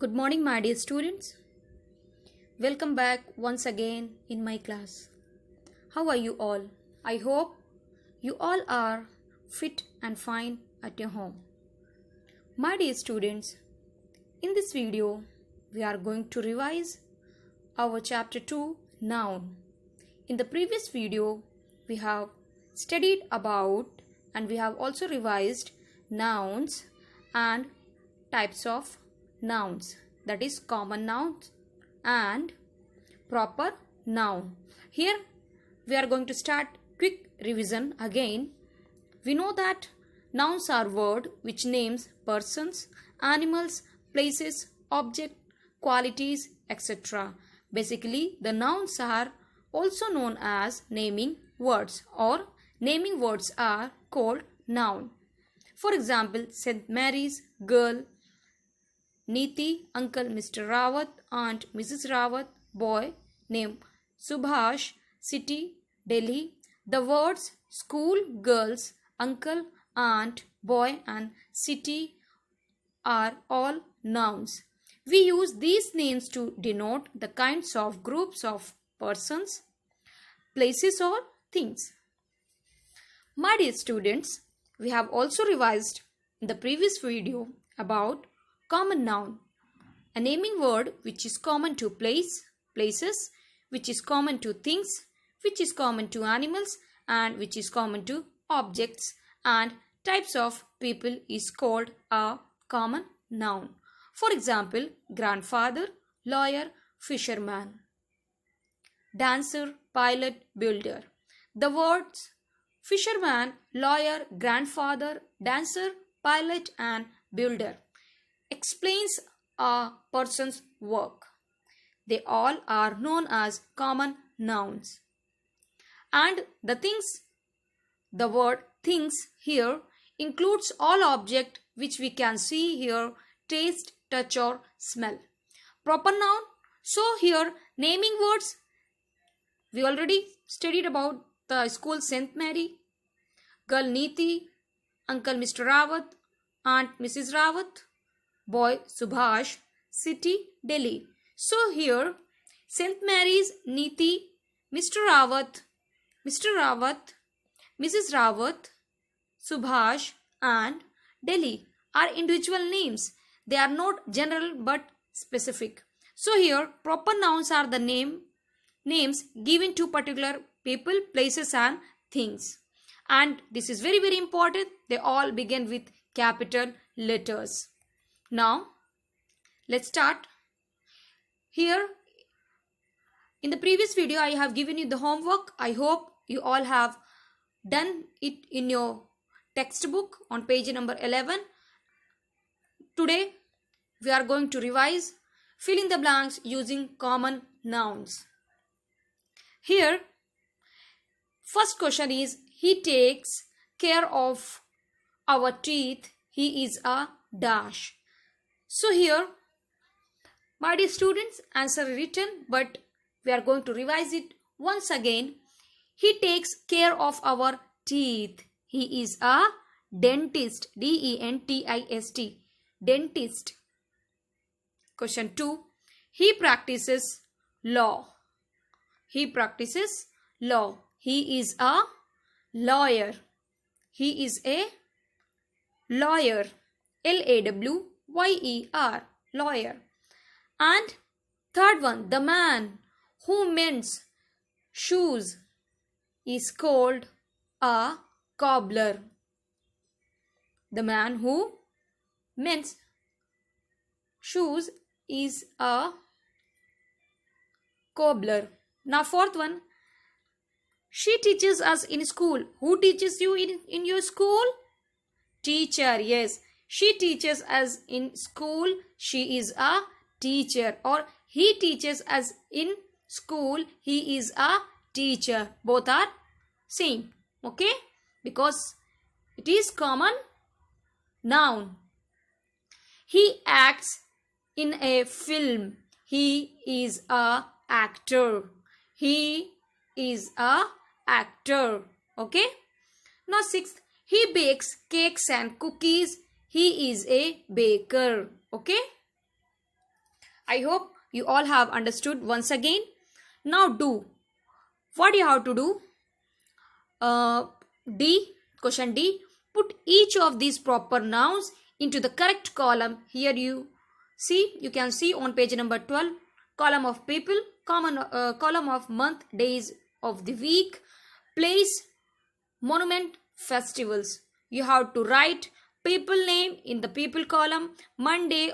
Good morning, my dear students. Welcome back once again in my class. How are you all? I hope you all are fit and fine at your home. My dear students, in this video, we are going to revise our chapter 2, Noun. In the previous video, we have studied about and we have also revised nouns and types of nouns, that is common nouns and proper noun. Here we are going to start quick revision again. We know that nouns are words which names persons, animals, places, object, qualities, etc. Basically, the nouns are also known as naming words, or naming words are called noun. For example, St. Mary's, girl, Neeti, uncle Mr. Rawat, aunt Mrs. Rawat, boy named Subhash, city Delhi. The words school, girls, uncle, aunt, boy and city are all nouns. We use these names to denote the kinds of groups of persons, places or things. My dear students, we have also revised in the previous video about common noun, a naming word which is common to places, which is common to things, which is common to animals and which is common to objects, and types of people is called a common noun. For example, grandfather, lawyer, fisherman, dancer, pilot, builder. The words fisherman, lawyer, grandfather, dancer, pilot and builder explains a person's work. They all are known as common nouns. And the word things here includes all objects which we can see here, taste, touch or smell. Proper noun. So here naming words, we already studied about the school St. Mary, girl Neeti, uncle Mr. Rawat, aunt Mrs. Rawat, boy Subhash, city Delhi. So here St. Mary's, Neeti, Mr. Rawat, Mrs. Rawat, Subhash and Delhi are individual names. They are not general but specific. So here proper nouns are the names given to particular people, places and things. And this is very, very important. They all begin with capital letters. Now, let's start. Here, in the previous video, I have given you the homework. I hope you all have done it in your textbook on page number 11. Today, we are going to revise, fill in the blanks using common nouns. Here, first question is, he takes care of our teeth. He is a dash. So here, my dear students, answer written, but we are going to revise it once again. He takes care of our teeth. He is a dentist. D-E-N-T-I-S-T. Dentist. Question 2. He practices law. He practices law. He is a lawyer. He is a lawyer. L-A-W-Y-E-R. Lawyer. And third one, the man who mends shoes is called a cobbler. The man who mends shoes is a cobbler. Now fourth one, she teaches us in school. Who teaches you in your school? Teacher, yes. She teaches us in school. She is a teacher. Or he teaches us in school. He is a teacher. Both are same. Okay? Because it is common noun. He acts in a film. He is a actor. He is a actor. Okay? Now sixth, he bakes cakes and cookies. He is a baker. Okay? I hope you all have understood once again. Now do. What do you have to do? Question D. Put each of these proper nouns into the correct column. Here you can see on page number 12, column of people, column of month, days of the week, place, monument, festivals. You have to write people name in the people column, Monday,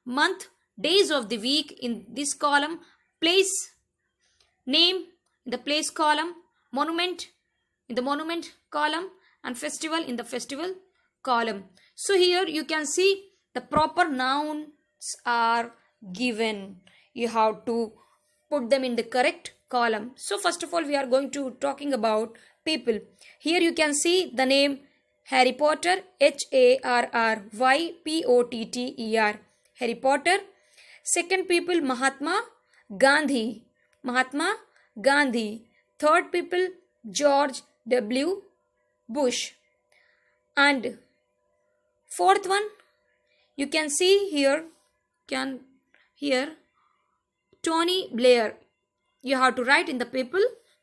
month, days of the week in this column, place name in the place column, monument in the monument column, and festival in the festival column. So here you can see the proper nouns are given. You have to put them in the correct column. So first of all, we are going to talking about people. Here you can see the name Harry Potter, Harrypotter. Harry Potter. Second people, Mahatma Gandhi. Third people, George W. Bush. And fourth one, you can see here, Tony Blair. You have to write in the people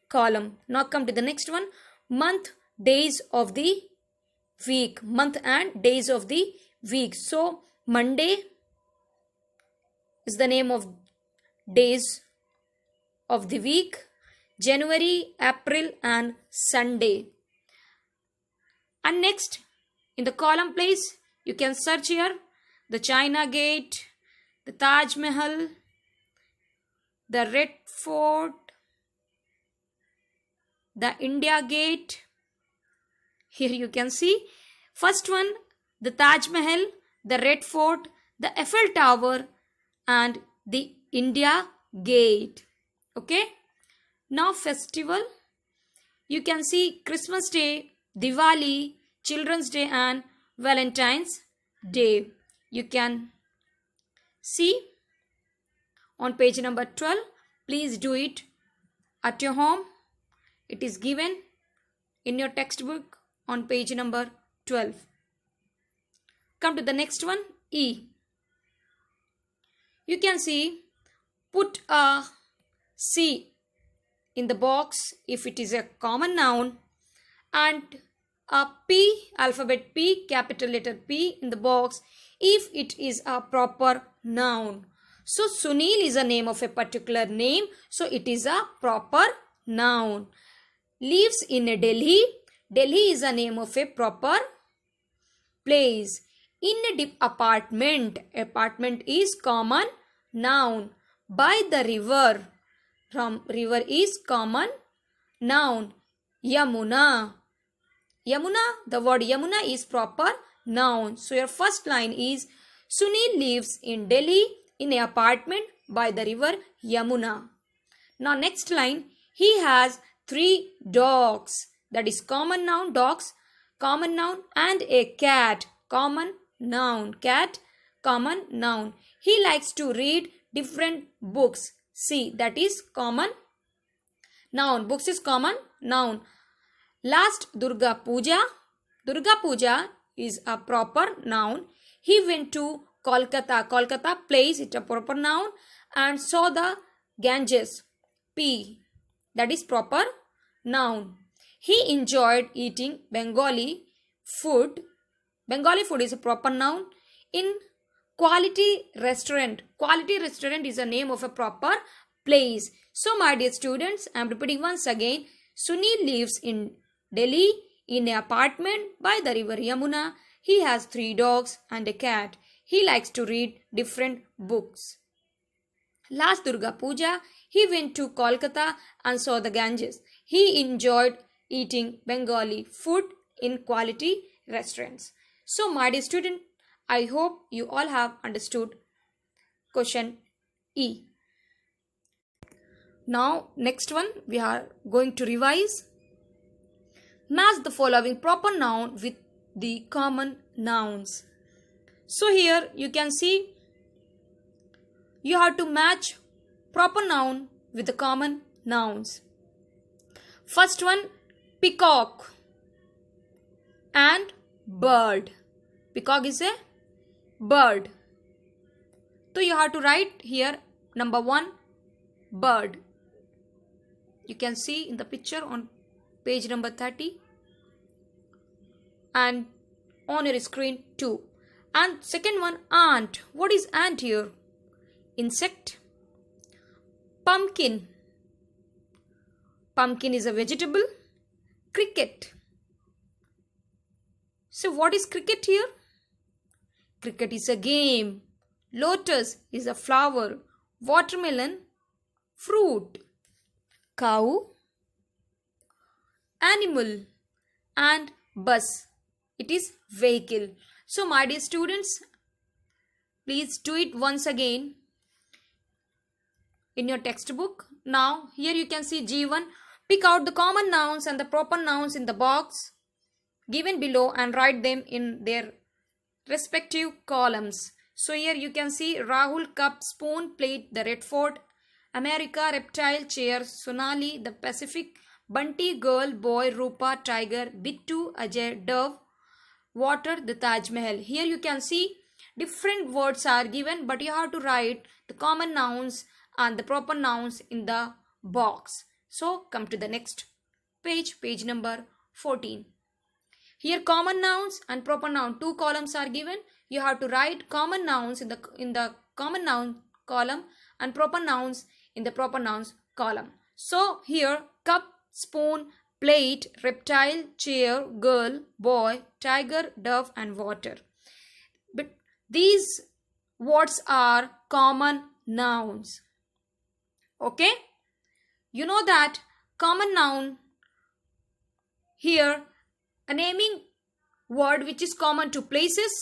column. Now come to the next one, month, days of the week. Month and days of the week. So Monday is the name of days of the week. January, April, and Sunday. And next, in the column place, you can search here the China Gate, the Taj Mahal, the Red Fort, the India Gate. Here you can see first one, the Taj Mahal, the Red Fort, the Eiffel Tower, and the India Gate. Okay. Now festival, you can see Christmas Day, Diwali, Children's Day, and Valentine's Day. You can see on page number 12. Please do it at your home. It is given in your textbook on page number 12. Come to the next one, E. You can see, put a C in the box if it is a common noun, and a P, alphabet P, capital letter P in the box if it is a proper noun. So Sunil is a name of a particular name, so it is a proper noun. Lives in a Delhi. Delhi is a name of a proper place. In a apartment. Apartment is common noun. By the river. River is common noun. Yamuna. The word Yamuna is proper noun. So your first line is, Sunil lives in Delhi in an apartment by the river Yamuna. Now next line, he has 3 dogs. That is common noun, dogs, common noun, and a cat, common noun, cat, common noun. He likes to read different books. See, that is common noun. Books is common noun. Last, Durga Puja. Durga Puja is a proper noun. He went to Kolkata. Kolkata place, it's a proper noun, and saw the Ganges. P. That is proper noun. He enjoyed eating Bengali food. Bengali food is a proper noun. In quality restaurant. Quality restaurant is a name of a proper place. So my dear students, I am repeating once again. Sunil lives in Delhi in an apartment by the river Yamuna. He has 3 dogs and a cat. He likes to read different books. Last Durga Puja, he went to Kolkata and saw the Ganges. He enjoyed eating Bengali food in quality restaurants. So my dear student, I hope you all have understood question E. Now next one we are going to revise. Match the following proper noun with the common nouns. So here you can see you have to match proper noun with the common nouns. First one, peacock and bird. Peacock is a bird. So you have to write here number 1, bird. You can see in the picture on page number 30 and on your screen too. And second one, ant. What is ant here? Insect. Pumpkin. Pumpkin is a vegetable. Cricket. So what is cricket here? Cricket is a game. Lotus is a flower. Watermelon, fruit. Cow, animal, and bus, it is vehicle. So my dear students, please do it once again in your textbook. Now here you can see G1. Pick out the common nouns and the proper nouns in the box given below and write them in their respective columns. So here you can see Rahul, cup, spoon, plate, the red fort, America, reptile, chair, Sonali, the Pacific, Bunty, girl, boy, Rupa, tiger, Bittu, Ajay, dove, water, the Taj Mahal. Here you can see different words are given, but you have to write the common nouns and the proper nouns in the box. So come to the next page, page number 14. Here common nouns and proper noun, 2 columns are given. You have to write common nouns in the common noun column and proper nouns in the proper nouns column. So here cup, spoon, plate, reptile, chair, girl, boy, tiger, dove and water. But these words are common nouns. Okay? You know that common noun here a naming word which is common to places,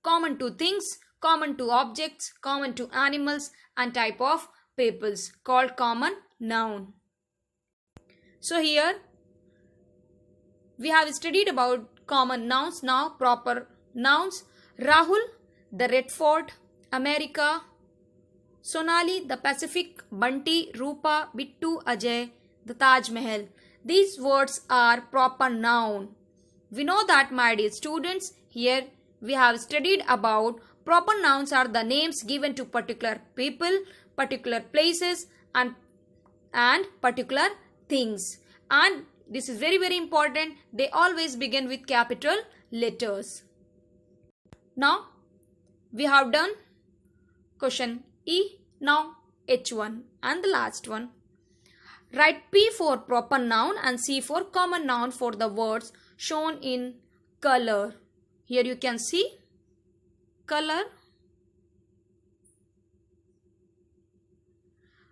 common to things, common to objects, common to animals and type of peoples called common noun. So here we have studied about common nouns. Now proper nouns. Rahul, the red fort, America, Sonali, the Pacific, Bunty, Rupa, Bittu, Ajay, the Taj Mahal. These words are proper noun. We know that, my dear students, here we have studied about proper nouns are the names given to particular people, particular places and particular things. And this is very, very important. They always begin with capital letters. Now, we have done question E. Now, H1 and the last one. Write P for proper noun and C for common noun for the words shown in color. Here you can see color.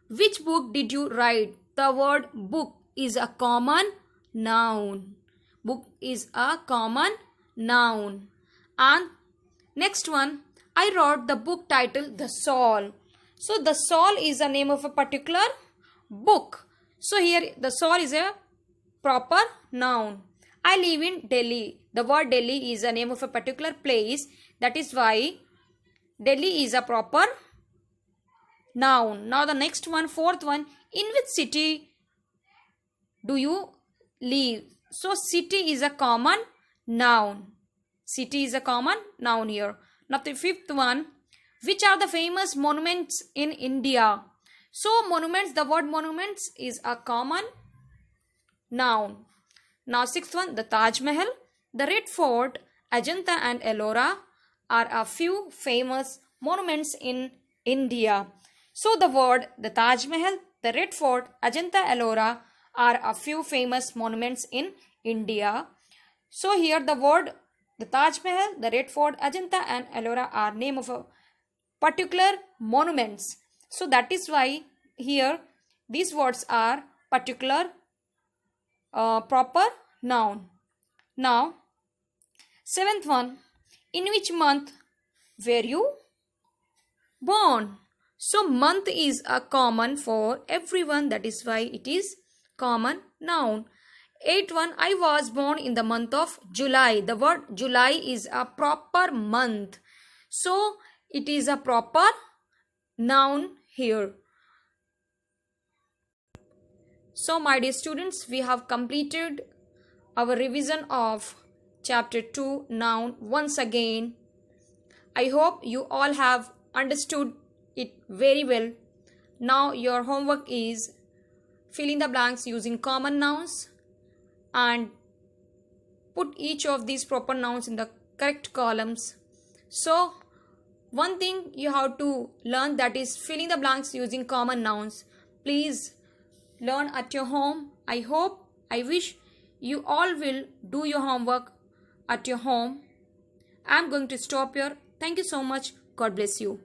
Which book did you write? The word book is a common noun. Book is a common noun. And next one, I wrote the book title The Soul. So the Soul is the name of a particular book. So here the Soul is a proper noun. I live in Delhi. The word Delhi is the name of a particular place. That is why Delhi is a proper noun. Now the next one, fourth one. In which city do you live? So city is a common noun. City is a common noun here. Now the fifth one. Which are the famous monuments in India? So monuments, the word monuments is a common noun. Now sixth one, the Taj Mahal, the Red Fort, Ajanta and Ellora are a few famous monuments in India. So the word the Taj Mahal, the Red Fort, Ajanta, Ellora are a few famous monuments in India. So here the word the Taj Mahal, the Red Fort, Ajanta and Ellora are name of a particular monuments. So that is why here these words are particular proper noun. Now seventh one, in which month were you born? So month is a common for everyone, that is why it is common noun. Eighth one, I was born in the month of July. The word July is a proper month. So it is a proper noun here. So my dear students, we have completed our revision of chapter 2 noun once again. I hope you all have understood it very well. Now your homework is fill in the blanks using common nouns and put each of these proper nouns in the correct columns. So one thing you have to learn, that is filling the blanks using common nouns. Please learn at your home. I wish you all will do your homework at your home. I'm going to stop here. Thank you so much. God bless you.